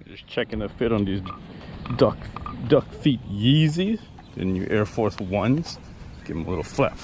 Just checking the fit on these duck feet Yeezys, the new Air Force Ones. Give them a little flap.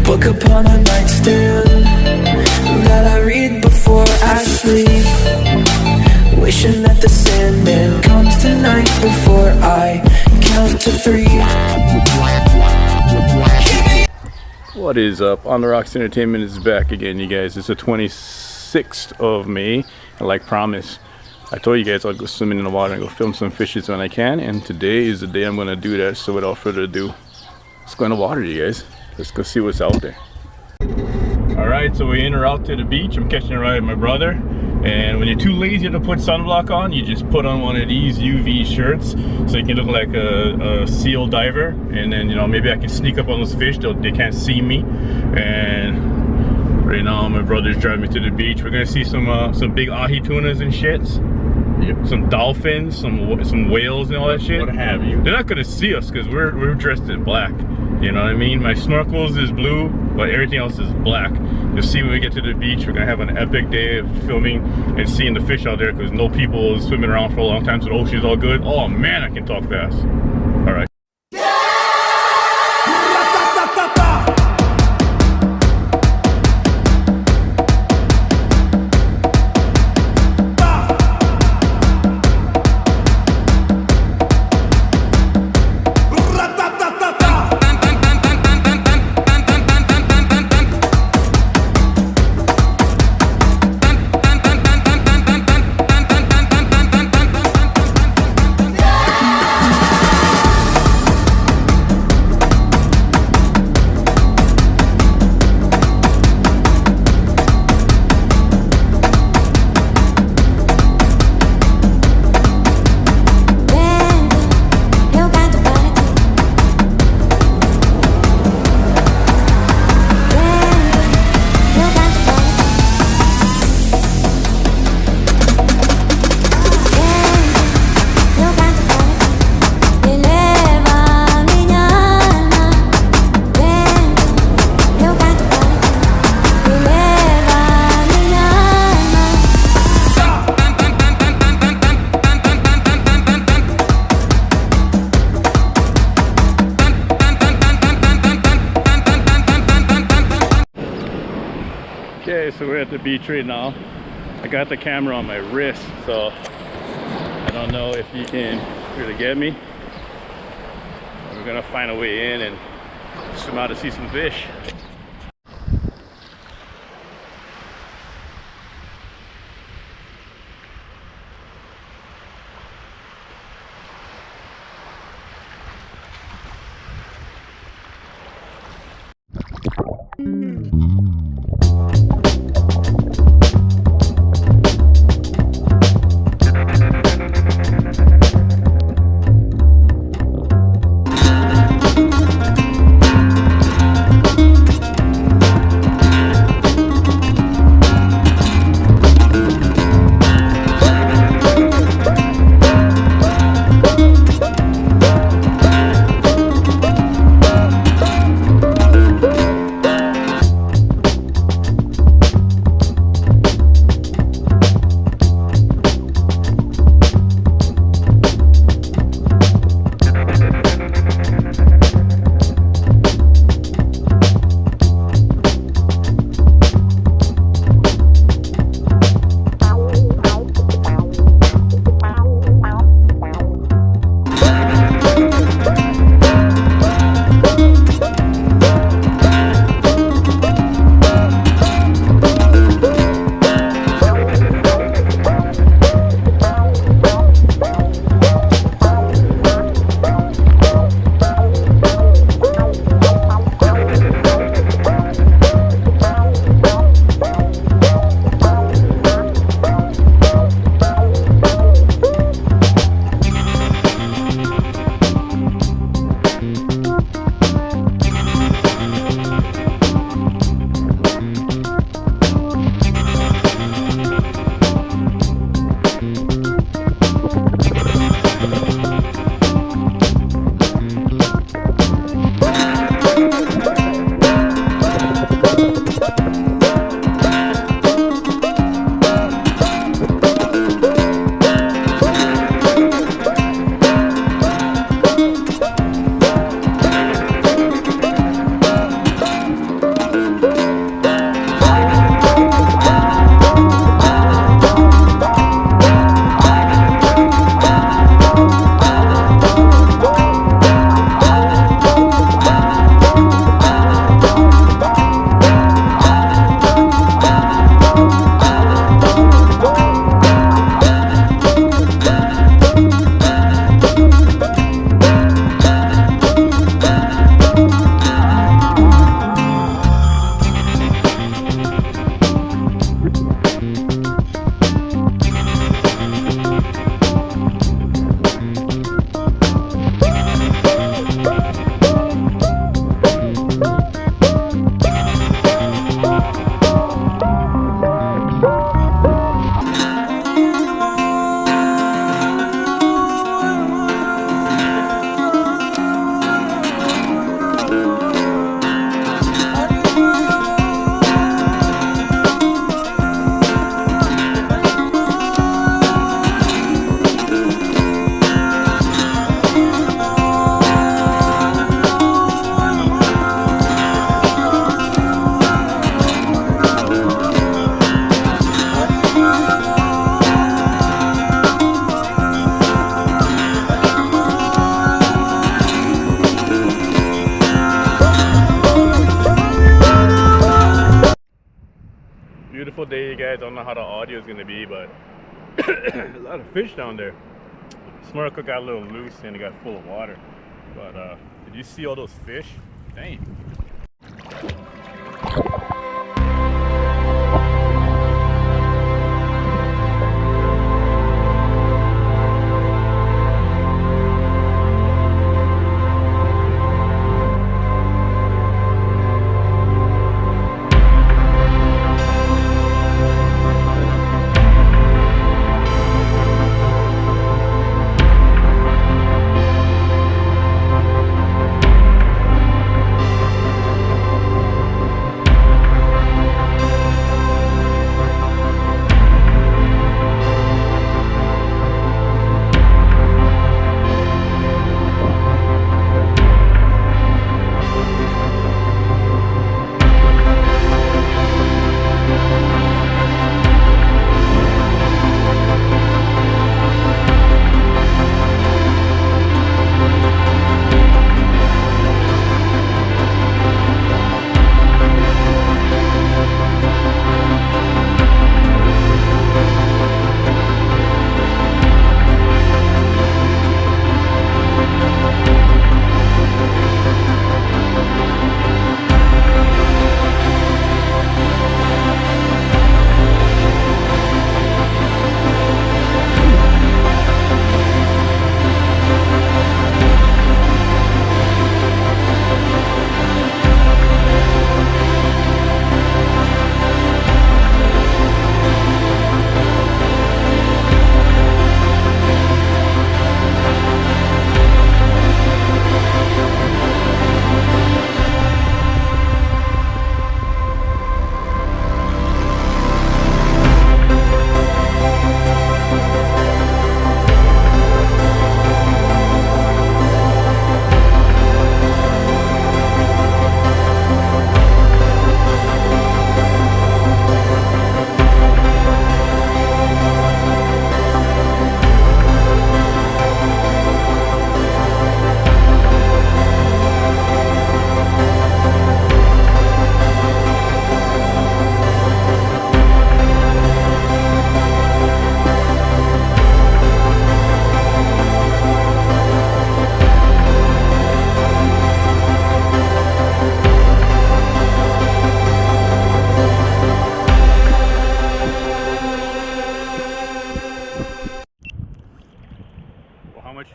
Book upon a nightstand that I read before I sleep, wishing that the Sandman comes tonight before I count to 3. What is up? On the Rocks Entertainment is back again, you guys. It's the 26th of May, and like promised, I told you guys I'll go swimming in the water and go film some fishes when I can, and today is the day I'm gonna do that. So without further ado, let's go in the water, you guys. Let's go see what's out there. Alright, so we're in or out to the beach. I'm catching a ride with my brother. And when you're too lazy to put sunblock on, you just put on one of these UV shirts so you can look like a seal diver. And then, you know, maybe I can sneak up on those fish. They can't see me. And right now my brother's driving me to the beach. We're gonna see some big ahi tunas and shits. Yep. Some dolphins, some whales and all that shit. What have you? They're not gonna see us because we're dressed in black. You know what I mean? My snorkels is blue, but everything else is black. You'll see when we get to the beach, we're gonna have an epic day of filming and seeing the fish out there because no people is swimming around for a long time, so the ocean's all good. Oh man, I can talk fast. All right. Okay, so we're at the beach right now. I got the camera on my wrist, so I don't know if you can really get me. We're gonna find a way in and swim out to see some fish. beautiful day, you guys. I don't know how the audio is gonna be, but a lot of fish down there. Snorkel got a little loose and it got full of water. But did you see all those fish? Dang.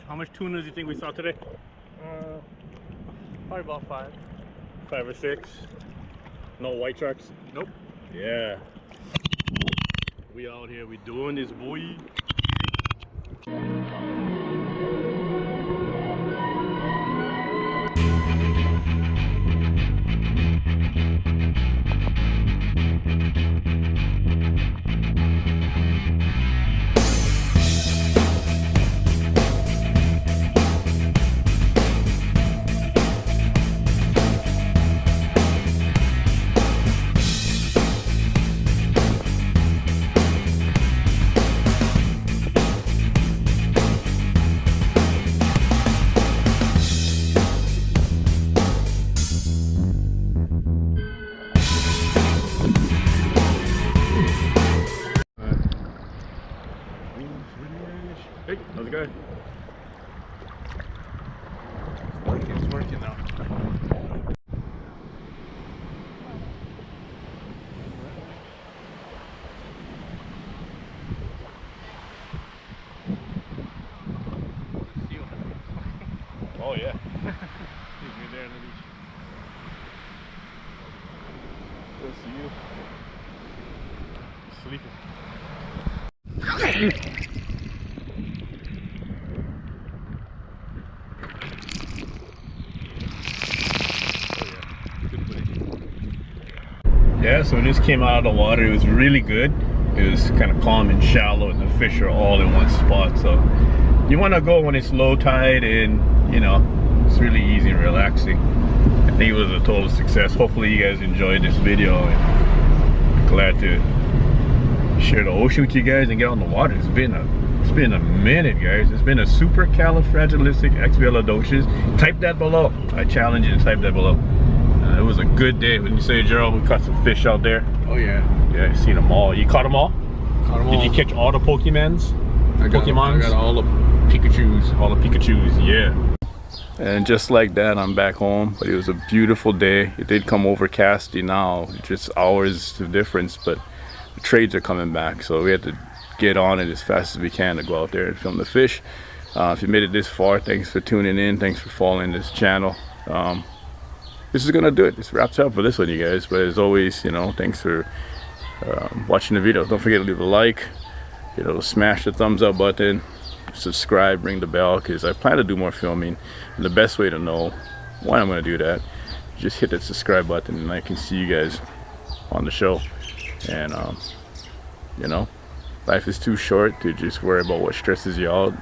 How much tuna do you think we saw today? Probably about 5. 5 or 6. No white sharks? Nope. Yeah. We out here, we doing this, boy. Hey, how's it going? It's working now. Oh yeah. He's right there on the beach. Good to see you. He's sleeping. Yeah, so when this came out of the water, it was really good. It was kind of calm and shallow, and the fish are all in one spot. So you want to go when it's low tide, and you know, it's really easy and relaxing. I think it was a total success. Hopefully you guys enjoyed this video, and glad to share the ocean with you guys and get on the water. It's been a minute, guys. It's been a supercalifragilisticexpialidocious. Type that below. I challenge you to type that below. It was a good day. When you say, Gerald, we caught some fish out there. Oh yeah. Yeah, I seen them all. You caught them all? Caught them all. Did you catch all the Pokemons? I got all the Pikachus. All the Pikachus, yeah. And just like that, I'm back home. But it was a beautiful day. It did come overcasty now, just hours of difference. But the trades are coming back, so we had to get on it as fast as we can to go out there and film the fish. If you made it this far, thanks for tuning in. Thanks for following this channel. This is gonna do it. This wraps up for this one, you guys. But as always, you know, thanks for watching the video. Don't forget to leave a like. You know, smash the thumbs up button. Subscribe, ring the bell, because I plan to do more filming. And the best way to know when I'm gonna do that, just hit that subscribe button, and I can see you guys on the show. And you know, life is too short to just worry about what stresses you out.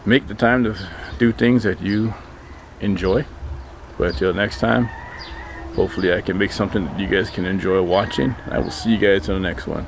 Make the time to do things that you enjoy. But until next time, hopefully I can make something that you guys can enjoy watching. I will see you guys in the next one.